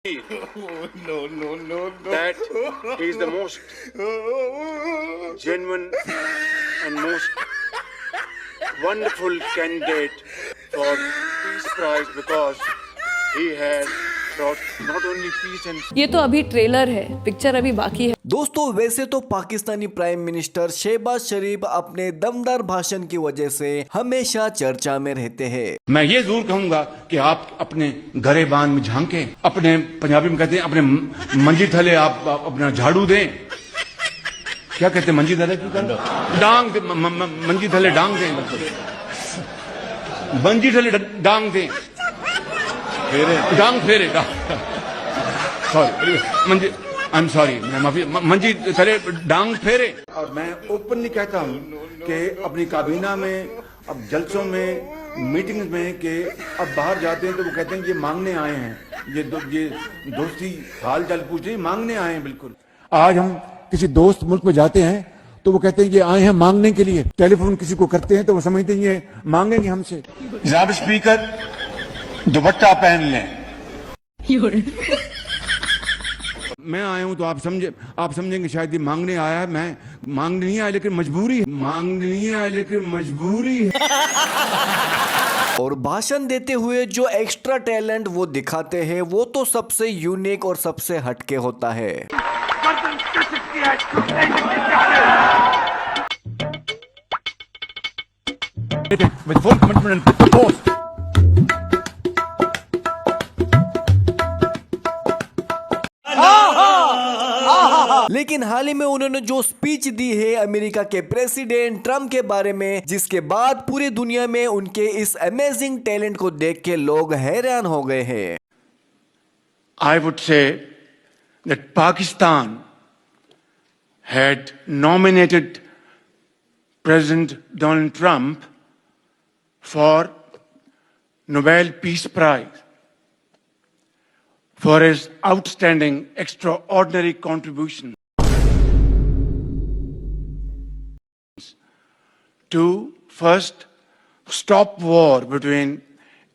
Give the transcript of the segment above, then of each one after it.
Oh, no, no, no, no. that he is the most genuine and most wonderful candidate for Peace Prize because he has brought not only peace and ये तो अभी trailer है, picture अभी बाकी है। दोस्तों वैसे तो पाकिस्तानी प्राइम मिनिस्टर शहबाज शरीफ अपने दमदार भाषण की वजह से हमेशा चर्चा में रहते हैं। मैं ये जरूर कहूंगा कि आप अपने गरेबान में झांके, अपने पंजाबी में कहते हैं अपने मंजी थले आप अपना झाड़ू दें। क्या कहते हैं मंजी थले? डांग दे, मंजी थले डांग दें, मंजी थले डांग दें, डांग फेरे, sorry Manji, I am sorry, माफी, मंजी थले डांग फेरे। और मैं ओपनली कहता हूं कि अपनी काबीना में, अब जलसों में, मीटिंग्स में, कि अब बाहर जाते हैं तो वो कहते हैं ये मांगने आए हैं, ये दोस्ती हाल चाल पूछने मांगने आए हैं। बिल्कुल आज हम किसी दोस्त मुल्क में जाते हैं तो वो कहते हैं ये आए हैं मांगने के लिए। टेलीफोन किसी को करते हैं तो वो समझते हैं ये मांगेंगे हमसे। जनाब स्पीकर, दुपट्टा पहन लें। मैं आया हूं तो आप समझेंगे शायद ये मांगने आया है। मैं मांगने नहीं आया लेकिन मजबूरी है, मांगने नहीं आया लेकिन मजबूरी है। और भाषण देते हुए जो एक्स्ट्रा टैलेंट वो दिखाते हैं वो तो सबसे यूनिक और सबसे हटके होता है। लेकिन हाल ही में उन्होंने जो स्पीच दी है अमेरिका के प्रेसिडेंट ट्रम्प के बारे में, जिसके बाद पूरी दुनिया में उनके इस अमेजिंग टैलेंट को देख के लोग हैरान हो गए हैं। I would say that Pakistan had nominated President Donald Trump for Nobel Peace Prize for his outstanding, extraordinary contribution to first stop war between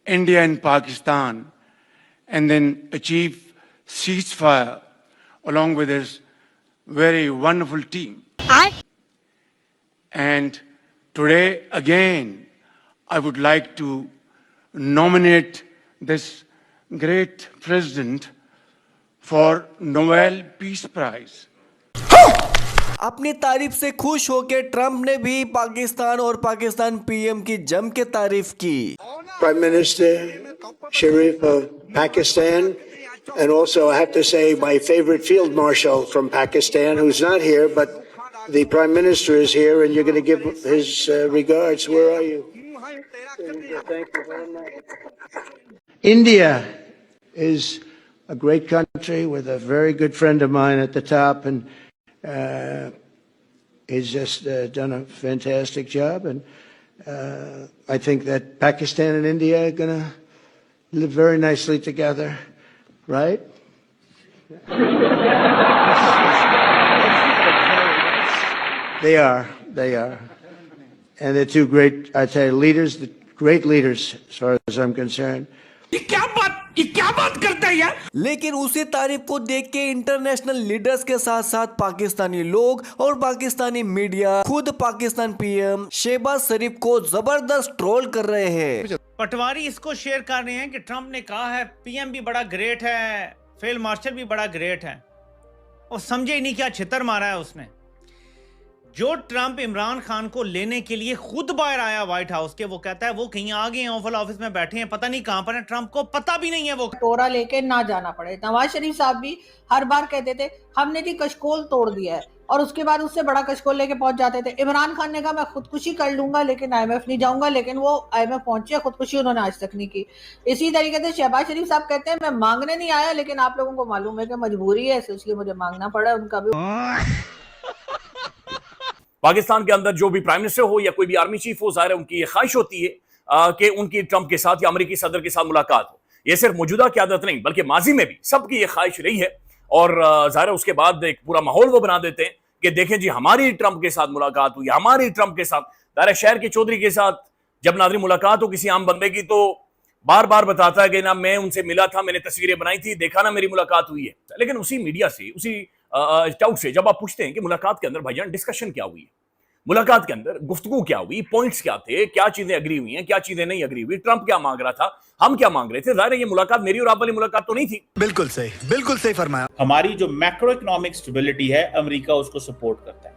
India and Pakistan and then achieve ceasefire along with his very wonderful team. And today again, I would like to nominate this great president for Nobel Peace Prize. अपनी तारीफ से खुश होकर Trump ने भी पाकिस्तान और Pakistan PM की जम के तारीफ की। Prime Minister Sharif of Pakistan, and also I have to say my favorite field marshal from Pakistan, who's not here, but the Prime Minister is here, and you're going to give his regards. Where are you? Thank you very much. India is a great country with a very good friend of mine at the top, and he's just done a fantastic job, and I think that Pakistan and India are going to live very nicely together, right? They are. And they're two great, I tell you, leaders, great leaders as far as I'm concerned. ये क्या बात करता है यार। लेकिन उसी तारीफ को देख के इंटरनेशनल लीडर्स के साथ साथ पाकिस्तानी लोग और पाकिस्तानी मीडिया खुद पाकिस्तान पीएम शहबाज शरीफ को जबरदस्त ट्रोल कर रहे हैं। पटवारी इसको शेयर कर रहे हैं कि ट्रम्प ने कहा है पीएम भी बड़ा ग्रेट है, फील्ड मार्शल भी बड़ा ग्रेट है, और समझे ही नहीं क्या छितर मारा है उसने। जो ट्रम्प इमरान खान को लेने के लिए खुद बाहर आया व्हाइट हाउस के, वो कहता है वो कहीं आगे हैं, ओवल ऑफिस में बैठे हैं, पता नहीं कहां पर है, ट्रम्प को पता भी नहीं है वो टोरा लेके ना जाना पड़े। नवाज शरीफ साहब भी हर बार कहते थे हमने जी कशकोल तोड़ दिया है, और उसके बाद उससे बड़ा कशकोल लेके पहुंच जाते थे। इमरान खान ने कहा मैं खुदकुशी कर लूंगा लेकिन IMF नहीं जाऊंगा, लेकिन वो IMF पहुंचे, खुदकुशी उन्होंने आज तक नहीं की। इसी तरीके से शहबाज शरीफ साहब कहते हैं मैं मांगने नहीं आया, लेकिन आप लोगों को मालूम है कि मजबूरी है, इसलिए मुझे मांगना पड़ा। उनका भी पाकिस्तान के अंदर जो भी प्राइम मिनिस्टर हो या कोई भी आर्मी चीफ हो, जाहिर है उनकी ये ख्वाहिश होती है कि उनकी ट्रंप के साथ या अमेरिकी सदर के साथ मुलाकात हो। ये सिर्फ मौजूदा क़यादत नहीं बल्कि माजी में भी सबकी ये ख्वाहिश रही है, और जाहिर है उसके बाद एक पूरा माहौल वो बना देते हैं कि देखें जी हमारी ट्रंप के साथ मुलाकात हुई, हमारी ट्रंप के साथ। जाहिर है शहर के चौधरी के साथ जब नाज़रीन मुलाकात हो किसी आम बंदे की तो बार बार बताता है कि ना मैं उनसे मिला था, मैंने तस्वीरें बनाई थी, देखा ना मेरी मुलाकात हुई है। लेकिन उसी मीडिया से, उसी टाउट से जब आप पूछते हैं कि मुलाकात के अंदर भाईजान डिस्कशन क्या हुई है, मुलाकात के अंदर गुफ्तगू क्या हुई, पॉइंट्स क्या थे, क्या चीजें अग्री हुई हैं, क्या चीजें नहीं अग्री हुई, ट्रंप क्या मांग रहा था, हम क्या मांग रहे थे, जाहिर है ये मुलाकात मेरी और आप वाली मुलाकात तो नहीं थी। बिल्कुल सही फरमाया। हमारी जो मैक्रो इकोनॉमिक स्टेबिलिटी है, अमेरिका उसको सपोर्ट करता है।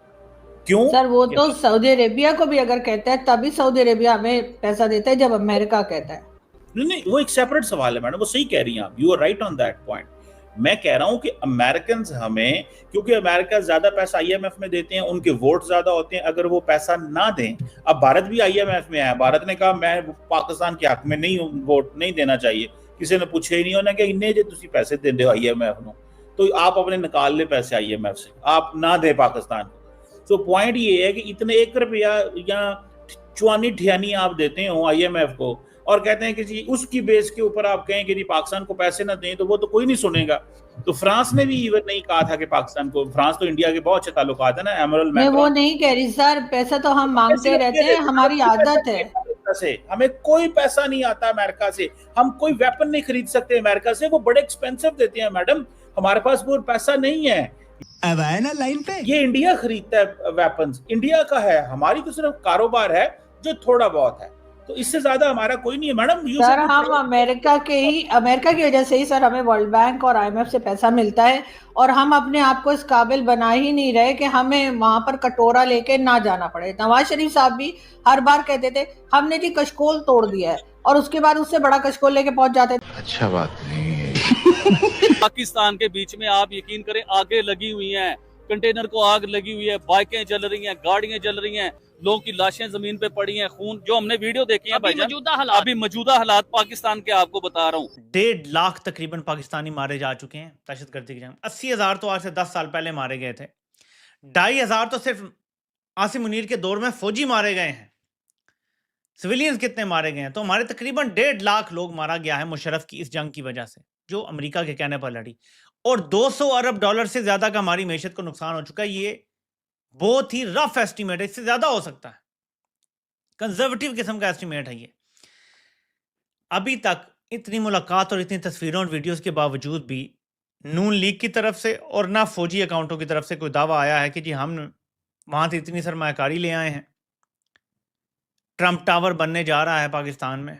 क्यों सर वो तो सऊदी अरेबिया को भी अगर कहता है तभी सऊदी अरेबिया हमें पैसा देता है जब अमेरिका कहता है। नहीं, वो एक सेपरेट सवाल है मैडम, वो सही कह रही हैं आप, you are right on that point. मैं कह रहा हूं कि अमेरिकन हमें, क्योंकि अमेरिका ज्यादा पैसा आईएमएफ में देते हैं, उनके वोट ज्यादा होते हैं, अगर वो पैसा ना दें, अब भारत भी आईएमएफ में है, भारत ने कहा मैं पाकिस्तान के हक में नहीं वोट नहीं देना चाहिए, किसी ने पूछे ही नहीं, उन्होंने कहा इन्ने जो तुम पैसे देंदे हो आईएमएफ को तो आप अपने निकाल ले पैसे आईएमएफ से, आप ना दे पाकिस्तान को। तो पॉइंट ये है कि इतने 1 रुपया या चुआनी ठियानी आप देते हो आईएमएफ को और कहते हैं कि जी उसकी बेस के ऊपर आप कहें कि जी पाकिस्तान को पैसे ना दें, तो वो तो कोई नहीं सुनेगा। तो फ्रांस ने भी इवन नहीं कहा था कि पाकिस्तान को, फ्रांस तो इंडिया के बहुत अच्छे ताल्लुकात है ना, एमरल मैं वो नहीं कह रही सर, पैसा तो हम मांगते रहते हैं, हमारी आदत है। से हमें कोई पैसा नहीं आता अमेरिका से, हम कोई वेपन नहीं खरीद सकते अमेरिका से, वो बड़े एक्सपेंसिव देते हैं मैडम, हमारे पास वो पैसा नहीं है। अब आए ना लाइन पे, ये इंडिया खरीदता है वेपन्स, इंडिया का है, हमारी तो सिर्फ कारोबार है जो थोड़ा बहुत है, तो इससे ज्यादा हमारा कोई नहीं है मैडम। सर हम अमेरिका की वजह से ही सर हमें वर्ल्ड बैंक और आईएमएफ से पैसा मिलता है, और हम अपने आप को इस काबिल बना ही नहीं रहे कि हमें वहां पर कटोरा लेके ना जाना पड़े। नवाज शरीफ साहब भी हर बार कहते थे हमने जी कशकोल तोड़ दिया है, और उसके बाद उससे बड़ा कशकोल लेके पहुंच जाते थे। अच्छा बात नहीं है। पाकिस्तान के बीच में आप यकीन करें आगे लगी हुई हैं, कंटेनर को आग लगी हुई है, बाइकें जल रही हैं, गाड़ियां जल रही हैं, लोगों की लाशें जमीन पे पड़ी हैं, खून, जो हमने वीडियो देखी है अभी मौजूदा हालात पाकिस्तान के आपको बता रहा हूँ। 1.5 लाख तकरीबन पाकिस्तानी मारे जा चुके हैं दहशतगर्दी की जंग। 80,000 तो आज से 10 साल पहले मारे गए थे, 2,500 तो सिर्फ आसिम मुनीर के दौर में फौजी मारे गए हैं। सिविलियंस कितने मारे गए हैं? तो हमारे तकरीबन 1.5 लाख लोग मारा गया है मुशर्रफ की इस जंग की वजह से, जो अमेरिका के कहने पर लड़ी, और 200 अरब डॉलर से ज्यादा का हमारी मैशत को नुकसान हो चुका है। ये बहुत ही रफ एस्टीमेट है, इससे ज्यादा हो सकता है, कंजर्वेटिव किस्म का एस्टीमेट है ये। अभी तक इतनी मुलाकात और इतनी तस्वीरों और वीडियोस के बावजूद भी नून लीग की तरफ से और ना फौजी अकाउंटों की तरफ से कोई दावा आया है कि जी हम वहां से इतनी सरमायाकारी ले आए हैं। ट्रंप टावर बनने जा रहा है पाकिस्तान में,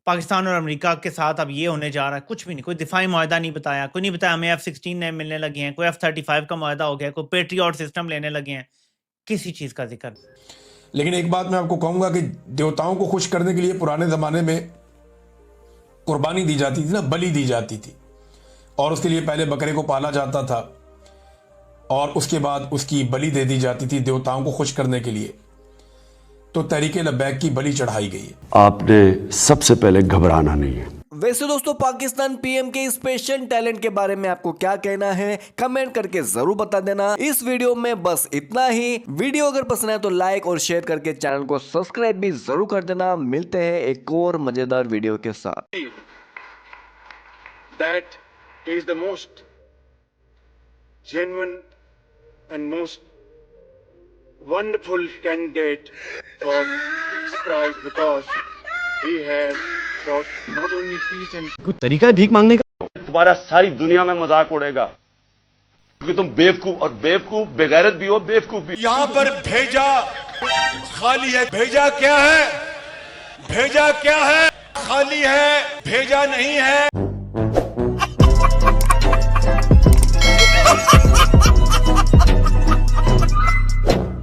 पाकिस्तान और अमेरिका के साथ अब ये होने जा रहा है, कुछ भी नहीं, कोई दिफाई मुआहदा नहीं बताया, कोई नहीं बताया हमें F-16 नए मिलने लगे हैं, कोई F-35 का मुआहदा हो गया, कोई पेट्रियट सिस्टम लेने लगे हैं, किसी चीज़ का जिक्र। लेकिन एक बात मैं आपको कहूंगा कि देवताओं को खुश करने के लिए पुराने ज़माने में कुर्बानी दी जाती थी ना, बलि दी जाती थी, और उसके लिए पहले बकरे को पाला जाता था और उसके बाद उसकी बलि दे दी जाती थी देवताओं को खुश करने के लिए। तो तहरीके लब्बैक की बलि चढ़ाई गई है। आपने सबसे पहले घबराना नहीं है। वैसे दोस्तों पाकिस्तान पीएम के इस पेशेंट टैलेंट के बारे में आपको क्या कहना है, कमेंट करके जरूर बता देना। इस वीडियो में बस इतना ही। वीडियो अगर पसंद है तो लाइक और शेयर करके चैनल को सब्सक्राइब भी जरूर कर देना। मिलते हैं एक और मजेदार वीडियो के साथ। That he is the most genuine and most wonderful candidate for Peace Prize because he has brought not only peace and कुछ तरीका है भीख मांगने का? तुम्हारा सारी दुनिया में मजाक उड़ेगा क्योंकि तुम बेवकूफ, और बेवकूफ बेगैरत भी हो, बेवकूफ भी। यहाँ पर भेजा खाली है, भेजा क्या है? भेजा क्या है? खाली है, भेजा नहीं है।